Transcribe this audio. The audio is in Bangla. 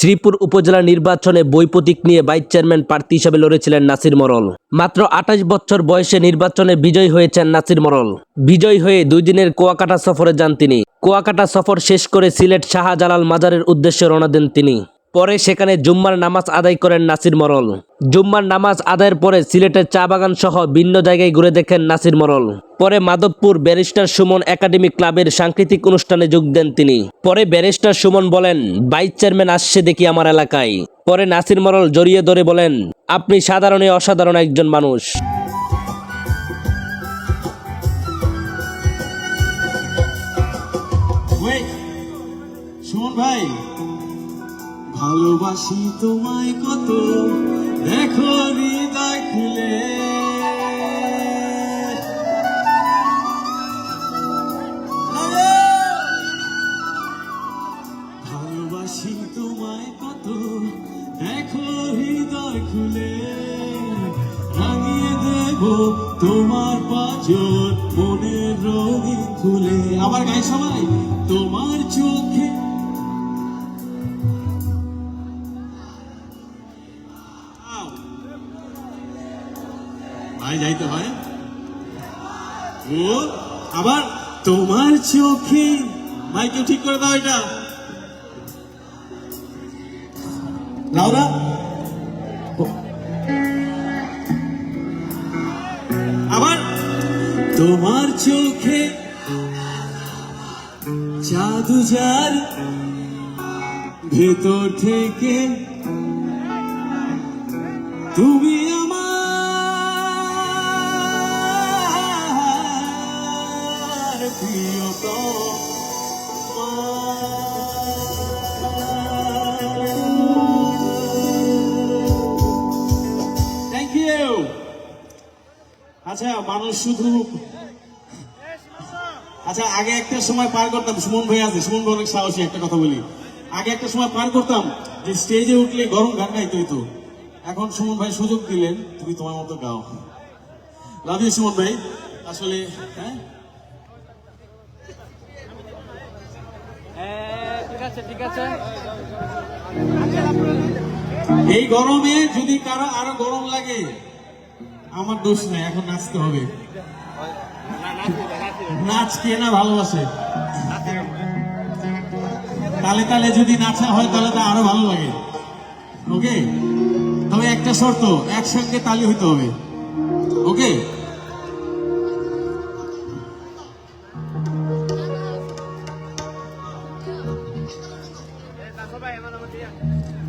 শ্রীপুর উপজেলা নির্বাচনে বই প্রতীক নিয়ে ভাইস চেয়ারম্যান প্রার্থী হিসেবে লড়েছিলেন নাসির মরল। মাত্র ২৮ বছর বয়সে নির্বাচনে বিজয়ী হয়েছেন নাসির মরল। বিজয়ী হয়ে ২ দিনের কুয়াকাটা সফরে যান তিনি। কুয়াকাটা সফর শেষ করে সিলেট শাহজালাল মাজারের উদ্দেশ্যে রওনা দেন তিনি। পরে সেখানে জুম্মার নামাজ আদায় করেন নাসির মরল। জুম্মার নামাজ আদায়ের পরে সিলেটের চা বাগান সহ ভিন্ন জায়গায় ঘুরে দেখেন নাসির মরল। পরে মাধবপুর ব্যারিস্টার সুমন একাডেমি ক্লাবের সাংস্কৃতিক অনুষ্ঠানে যোগ দেন তিনি। পরে ব্যারিস্টার সুমন বলেন, ভাইস চেয়ারম্যান আসছে দেখি আমার এলাকায়। পরে নাসির মরল জড়িয়ে ধরে বলেন, আপনি সাধারণে অসাধারণ একজন মানুষ। সুমন ভাই, ভালোবাসি তোমায় কত, দেখো হৃদয় খুলে। ভালোবাসি তোমায় কত, দেখো হৃদয় খুলে। রাঙিয়ে দেব তোমার পাঁজর মনের রঙিন খুলে। আবার গাই সবাই, তোমার চোখে ভাই যাইতে হয়। ও আবার তোমার চোখে, ভাই কেউ ঠিক করে দাও এটা। লাউরা আবার তোমার চোখে জাদু যার, ভেতর থেকে তুমি আমার প্রিয়তম। Thank you. আচ্ছা, মানুষ শুধু আচ্ছা আগে একটা সময় পার করতাম, সুমন ভাই আছে, সুমন ভাই অনেক সাহসী, একটা কথা বলি, আগে একটা সময় পার করতাম যে স্টেজে উঠলে গরম গান গাইতে হইতো। এখন সুমন ভাই সুযোগ দিলেন, তুমি তোমার মতো গাও। লাভ ইউ সুমন ভাই। আসলে হ্যাঁ ঠিক আছে। এই গরমে যদি কারো আরো গরম লাগে, আমার দোষ নেই, এখন নাচতে হবে। নাচ কে না ভালোবাসে? তালে তালে যদি নাচা হয় তাহলে তো আরো ভালো লাগে। ওকে, তবে একটা শর্ত, একসঙ্গে তালি হইতে হবে। ওকে, Bye,